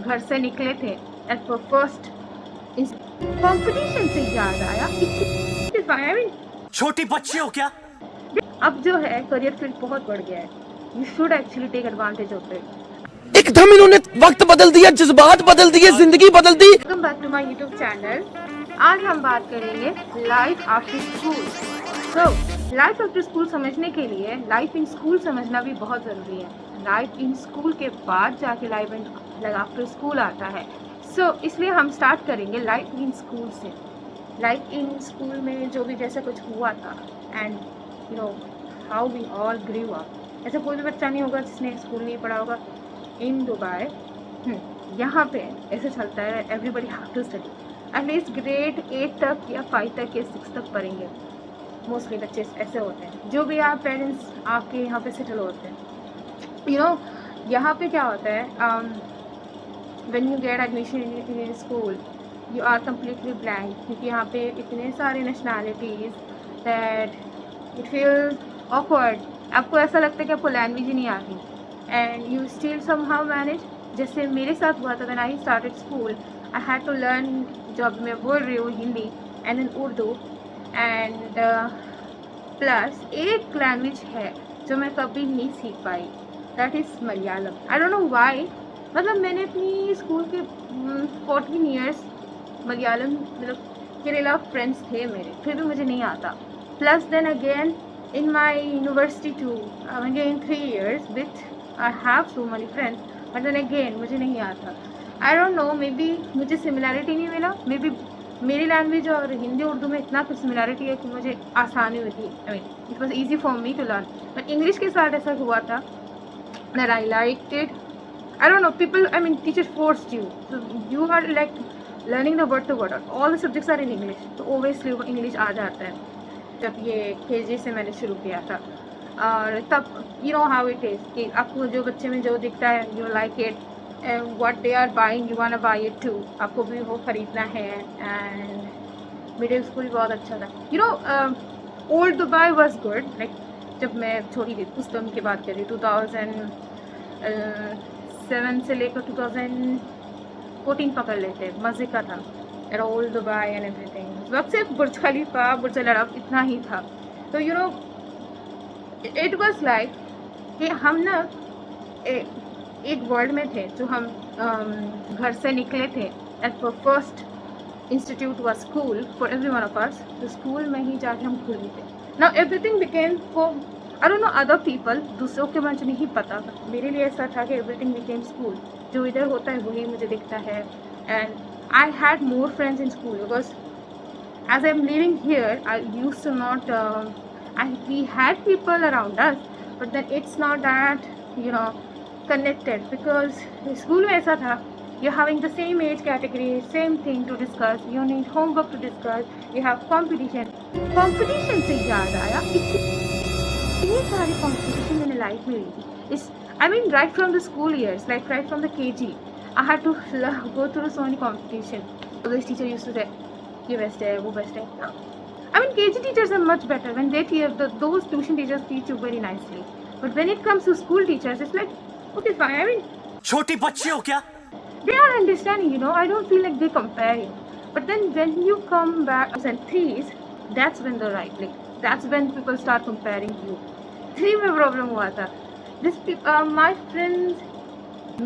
घर से निकले थे एट फर्स्ट कंपटीशन से याद आया छोटी बच्ची हो क्या? अब जो है करियर फील्ड बहुत बढ़ गया है. You should actually take advantage of it. एकदम इन्होंने वक्त बदल दिया, जज्बात बदल दिए, जिंदगी बदल दी. Welcome back to my YouTube channel. आज हम बात करेंगे लाइफ आफ्टर स्कूल. तो लाइफ आफ्टर स्कूल समझने के लिए लाइफ इन स्कूल समझना भी बहुत ज़रूरी है. लाइफ इन स्कूल के बाद जाके लाइफ इन आफ्टर स्कूल आता है. सो इसलिए हम स्टार्ट करेंगे लाइफ इन स्कूल से. लाइफ इन स्कूल में जो भी जैसा कुछ हुआ था and you know how we all grew up. ऐसा कोई भी बच्चा नहीं होगा जिसने स्कूल नहीं पढ़ा होगा. इन दुबई यहाँ पे ऐसे चलता है, everybody have to study at least grade 8 तक या 5 तक या 6 तक पढ़ेंगे. मोस्टली बच्चे ऐसे होते हैं. जो भी आप पेरेंट्स आपके यहाँ पे सेटल होते हैं, यू नो यहाँ पे क्या होता है, when you get admission in school you are completely blank, क्योंकि यहाँ पे इतने सारे nationalities that it feels awkward. आपको ऐसा लगता है कि आपको लैंग्वेज ही नहीं आती and you still somehow manage. जैसे मेरे साथ हुआ था when I started school. I had to learn, जब मैं बोल रही हूँ Hindi and then Urdu and plus एक लैंग्वेज है जो मैं कभी नहीं सीख पाई, that is Malayalam. I don't know why. मतलब मैंने अपनी स्कूल के 14 ईयर्स मलयालम मतलब केरला फ्रेंड्स थे मेरे, फिर भी मुझे नहीं आता. Plus then again in my university too again 3 years with I have so many friends, but then again मुझे नहीं आता. I don't know, maybe मुझे सिमिलैरिटी नहीं मिला. मे बी मेरी लैंग्वेज और हिंदी उर्दू में इतना कुछ सिमिलैरिटी है कि मुझे आसानी हुई थी. I mean it was easy for me to learn. But English के साथ ऐसा हुआ था that I liked it. I don't know, people, I mean teacher forced you, so you are like learning the word to word. All the subjects are in English, तो obviously वो English आ जाता है. जब ये KG से मैंने शुरू किया था और तब you know how it is कि आपको जो बच्चे में जो दिखता है you like it and what they are buying you want to buy it too. आपको भी वो ख़रीदना है. एंड मिडिल स्कूल भी बहुत अच्छा था. You know old Dubai was good. Like जब मैं छोटी थी उस टाइम की बात कर रही, 2007 से लेकर 2014 पकड़ लेते, मज़े का था. At old Dubai and everything. उस वक्त सिर्फ बुर्ज खलीफा, बुर्ज अल अरब इतना ही था. तो you know it was like कि हम ना एक वर्ल्ड में थे. जो हम घर से निकले थे एट फर्स्ट इंस्टीट्यूट व school for every one of us. तो स्कूल में ही जाके हम खुले थे. Now everything became for I don't no other people, दूसरों के मुझे नहीं पता. मेरे लिए ऐसा था कि एवरीथिंग बिकेम स्कूल. जो इधर होता है वही मुझे दिखता है. And I had more friends in school because as I'm living here, I used to not, we had people around us, but then it's not that, you know, connected, because school में ऐसा था, you're having the same age category, same thing to discuss, you need homework to discuss, you have competition. Competition से याद आया, इतनी सारी competition मैंने life में ली थी. I mean right from the school years, like right from the KG, I had to go through so many competition. So this teacher used to say, ये best है, वो बेस्ट है. I mean KG teachers are much better when they teach. Those tuition teachers teach you very nicely. But when it comes to school teachers, it's like, okay fine. I mean, छोटी बच्ची हो क्या? they are understanding, you know. I don't feel like they compare you. But then when you come back and 3s, that's when the right, like that's when people start comparing you. 3 में problem हुआ था. My friends,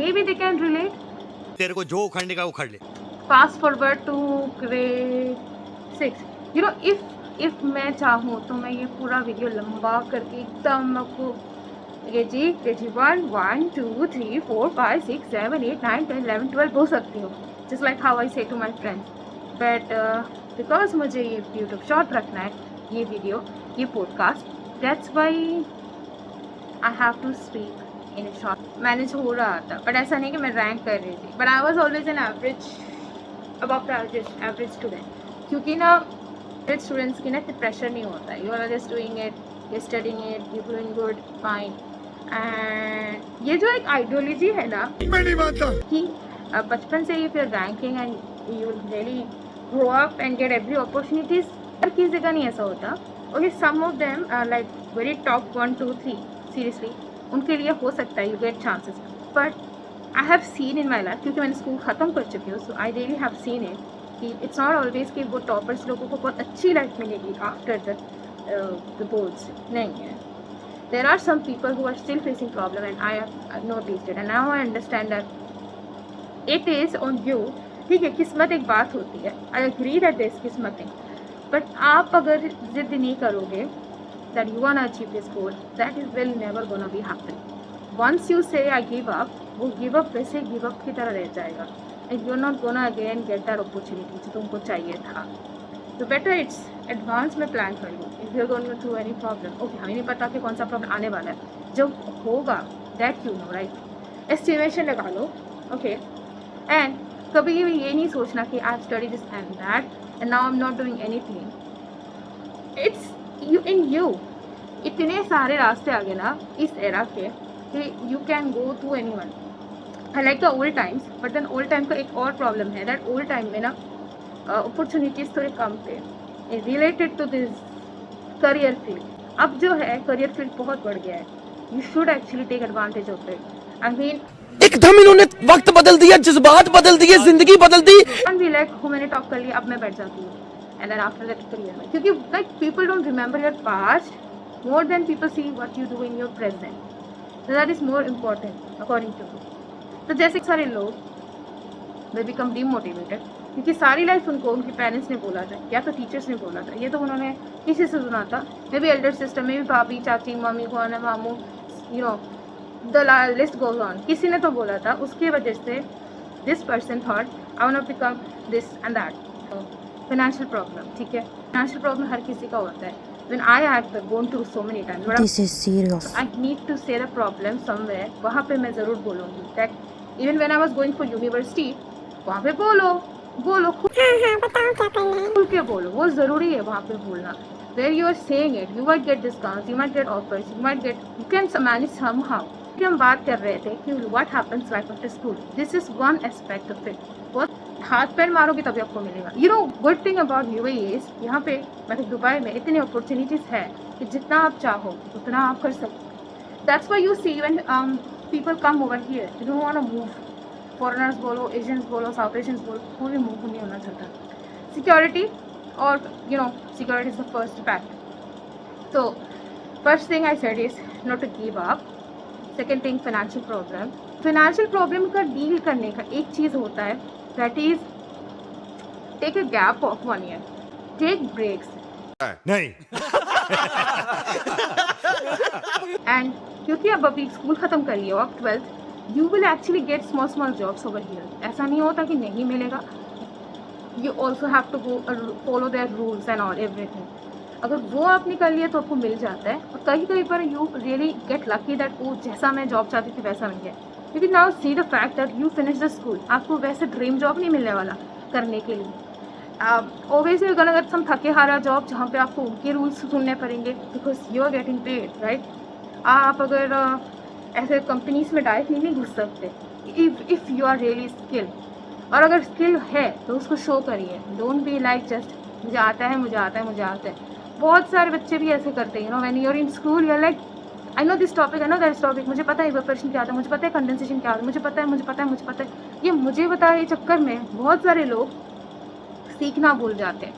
maybe they can relate. तेरे को जो उखाड़ने का उखाड़ ले. Fast forward to grade 6. You know, if मैं चाहूँ तो मैं ये पूरा वीडियो लंबा करके एकदम आपको KG 1 1 2 3 4 5 6 7 8 9 10 11 12 बोल सकती हूँ, just like how I say to my friends. But because मुझे ये YouTube शॉर्ट रखना है, ये वीडियो, ये podcast, that's why I have to speak in a short. Manage हो रहा था, बट ऐसा नहीं कि मैं रैंक कर रही थी, but I was always an average, above the average student. क्योंकि ना एवरेज स्टूडेंट्स की ना फिर प्रेशर नहीं होता है. You are just doing it, you studying it, you doing good fine. And ये जो एक आइडियोलॉजी है ना, मैं नहीं मानता कि बचपन से ही फिर ranking and you really grow up and get every opportunities. हर किसी जगह नहीं ऐसा होता. Okay, some of them like very top 1 2 3 seriously उनके लिए हो सकता है you get chances, but I have seen in my life, क्योंकि मैंने स्कूल ख़त्म कर चुकी हूँ, so I really have seen it कि इट्स नॉट ऑलवेज कि वो टॉपर्स लोगों को बहुत अच्छी लाइफ मिलेगी आफ्टर द बोर्ड्स, नहीं है. There are some people who are still facing problem and I have noticed it and now I understand that it is on you. ठीक है, किस्मत एक बात होती है, आई एग्री दैट दिस किस्मत है, बट आप अगर जिद नहीं करोगे that you wanna achieve this goal, that is will never gonna be happen. Once you say I give up, वो give up वैसे give up की तरह रह जाएगा and you're not gonna again get that opportunity जो तुमको चाहिए था. तो better it's advance में plan कर लो. If you're going through any problem, okay हमें नहीं पता कि कौन सा problem आने वाला है, जब होगा that you know, right? Estimation लगा लो, okay? And कभी भी ये नहीं सोचना कि I've studied this and that and now I'm not doing anything. It's you in you. इतने सारे रास्ते आ गए ना इस एरा के कि you can go to any one. I like the old times, but then old time का एक और प्रॉब्लम है दैट ओल्ड टाइम में ना अपॉर्चुनिटीज़ थोड़े कम थे related to this career field. अब जो है करियर फील्ड बहुत बढ़ गया है. You should actually take advantage of it. I mean एकदम इन्होंने वक्त बदल दिया, जज्बात बदल दिए, जिंदगी बदल दी. भी लाइक हो मैंने टॉप कर लिया, अब मैं बैठ जाती हूँ and then after that career में, क्योंकि like people don't remember your past more than people see what you do in your present. So that is more important according to me. तो जैसे सारे लोग they become demotivated क्योंकि सारी life उनको उनके पेरेंट्स ने बोला था या तो टीचर्स ने बोला था, ये तो उन्होंने किसी से सुना था, maybe elder sister, maybe भाभी, चाची, मम्मी, खाना, मामू, you know the list goes on. किसी ने तो बोला था, उसकी वजह से this person thought I want to become this and that. Financial problem, ठीक है, फाइनेंशियल प्रॉब्लम हर किसी का होता है. When I had gone through so many times, but This is serious. I need to say the problem somewhere. वहाँ पे मैं ज़रूर बोलूँगी. That even when I was going for university, वहाँ पे बोलो खुल के बोलो, वो ज़रूरी है वहाँ पे बोलना. Where you are saying it, you might get discounts, you might get offers, you can manage somehow. कि हम बात कर रहे थे कि what happens life after school. This is one aspect of it. बहुत हाथ पैर मारोगे तभी आपको मिलेगा. You know good thing about UAE is यहाँ पे मतलब दुबई में इतनी अपॉर्चुनिटीज़ है कि जितना आप चाहो उतना आप कर सकते. That's why you see when people come over here, you don't want to move. Foreigners बोलो, एशियंस बोलो, साउथ एशियंस बोलो, कोई भी मूव नहीं होना चाहता. सिक्योरिटी और you know security is the first fact. तो first thing I said is not to give up. Second thing financial problem. Financial problem का डील करने का एक चीज़ होता है that is take a gap of 1 year, take breaks. नहीं. And क्योंकि अब अभी स्कूल ख़त्म कर लिया हो, अब 12th, you will actually get small jobs over here. ऐसा नहीं होता कि नहीं मिलेगा. You also have to go follow their rules and all everything. अगर वो आपने कर लिया तो आपको मिल जाता है. और कहीं पर you really get lucky that वो जैसा मैं जॉब चाहती थी वैसा मिल गया. क्योंकि now see the fact that you finish the school, आपको वैसे ड्रीम जॉब नहीं मिलने वाला करने के लिए. ओबियसली अगर सम थके हारा जॉब जहाँ पे आपको उनके रूल्स सुनने पड़ेंगे because you are getting paid, right. आप अगर ऐसे कंपनीज में डायरेक्ट नहीं घुस सकते if you are really skill. और अगर स्किल है तो उसको शो करिए. डोंट बी लाइक जस्ट मुझे आता है. बहुत सारे बच्चे भी ऐसे करते हैं. You know when you are in school you are like I know this topic, I know that topic, मुझे पता है इवेपोरेशन क्या होता है, मुझे पता है कंडेंसेशन क्या होता है, मुझे पता है. ये मुझे बताया ये चक्कर में बहुत सारे लोग सीखना भूल जाते हैं.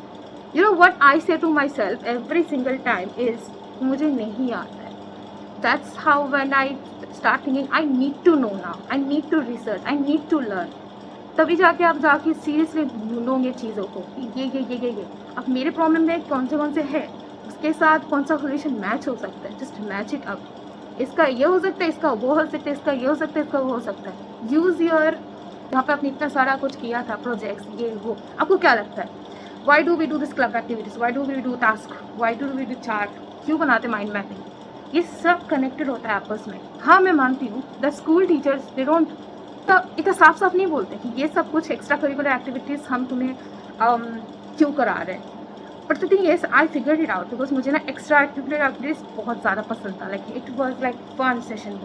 You no what I say to myself every single time is मुझे नहीं आता है. That's how when I start thinking I need to know now, I need to research, I need to learn. तभी जाके आप जाके seriously ढूंढोगे चीज़ों को. ये अब मेरे प्रॉब्लम में कौन से है, उसके साथ कौन सा सोल्यूशन मैच हो सकता है. Just match it up. इसका ये हो सकता है, इसका वो हो सकता है, इसका ये हो सकता है, इसका वो हो सकता है. यूज़ योर, यहाँ पे आपने इतना सारा कुछ किया था, प्रोजेक्ट्स ये वो, आपको क्या लगता है why do we do this club activities, why do we do task, why do we do chart, क्यों बनाते माइंड मैपिंग. ये सब कनेक्टेड होता है आपस में. हाँ मैं मानती हूँ the school teachers they don't इतना साफ नहीं बोलते कि ये सब कुछ एक्स्ट्रा करिकुलर एक्टिविटीज़ हम तुम्हें क्यों करा रहे हैं. But the thing is I figured it out because मुझे ना एक्स्ट्रा एक्टिविटीज बहुत ज़्यादा पसंद था. Like it was like fun session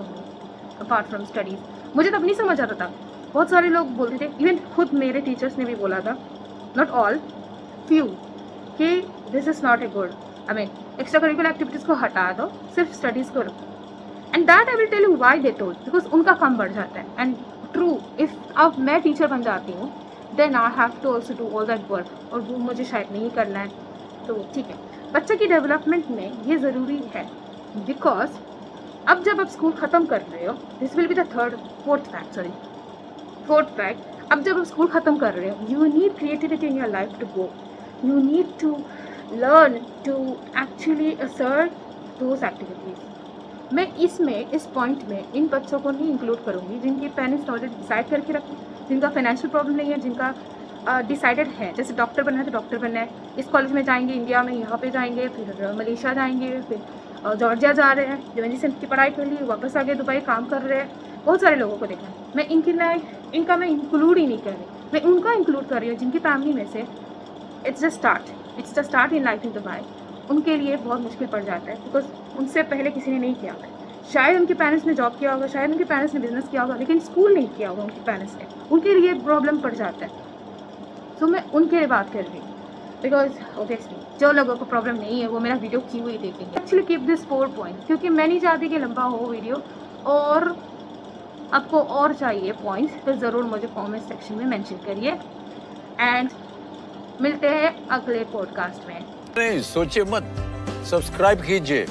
apart from studies. मुझे तब नहीं समझ आता था. बहुत सारे लोग बोलते थे, इवन खुद मेरे टीचर्स ने भी बोला था, नॉट ऑल, फ्यू, कि this is not a good. I mean extra curricular activities को हटा दो, सिर्फ स्टडीज़ को रखो. And that I will tell you why they told, because उनका काम बढ़ जाता है. एंड ट्रू, इफ़ अब मैं टीचर बन जाती हूँ then I have to also do all that work, और वो मुझे शायद नहीं करना है। तो ठीक है, बच्चे की डेवलपमेंट में ये ज़रूरी है, बिकॉज अब जब आप स्कूल ख़त्म कर रहे हो, this will be the fourth fact, अब जब आप स्कूल ख़त्म कर रहे हो, you need creativity in your life to go, you need to learn to actually assert those activities. मैं इस पॉइंट में इन बच्चों को नहीं इंक्लूड करूँगी जिनके पेरेंट्स ऑलरेडी डिसाइड करके रखें, जिनका फाइनेंशियल प्रॉब्लम नहीं है, जिनका डिसाइडेड है, जैसे डॉक्टर बनना है तो डॉक्टर बनना है, इस कॉलेज में जाएंगे, इंडिया में यहाँ पे जाएंगे, फिर मलेशिया जाएंगे, फिर जॉर्जिया जा रहे हैं, जो से की पढ़ाई कर ली, वापस आगे दुबई काम कर रहे हैं, बहुत सारे लोगों को देखा है। मैं इनका मैं इंक्लूड ही नहीं कर रही, मैं उनका इंक्लूड कर रही हूँ जिनकी फैमिली में से it's the start in life in Dubai. उनके लिए बहुत मुश्किल पड़ जाता है, बिकॉज उनसे पहले किसी ने नहीं किया होता। शायद उनके पेरेंट्स ने जॉब किया होगा, शायद उनके पेरेंट्स ने बिजनेस किया होगा, लेकिन स्कूल नहीं किया होगा उनके पेरेंट्स ने, उनके लिए प्रॉब्लम पड़ जाता है। तो मैं उनके लिए बात कर रही हूँ, बिकॉज ऑब्वियसली जो लोगों को प्रॉब्लम नहीं है वो मेरा वीडियो क्यों ही देखेंगे। एक्चुअली कीप दिस 4 पॉइंट्स, क्योंकि मैं नहीं चाहती कि लंबा हो वीडियो, और आपको और चाहिए पॉइंट्स तो ज़रूर मुझे कमेंट सेक्शन में मेंशन करिए। एंड मिलते हैं अगले पॉडकास्ट में। नहीं सोचिए मत, सब्सक्राइब कीजिए।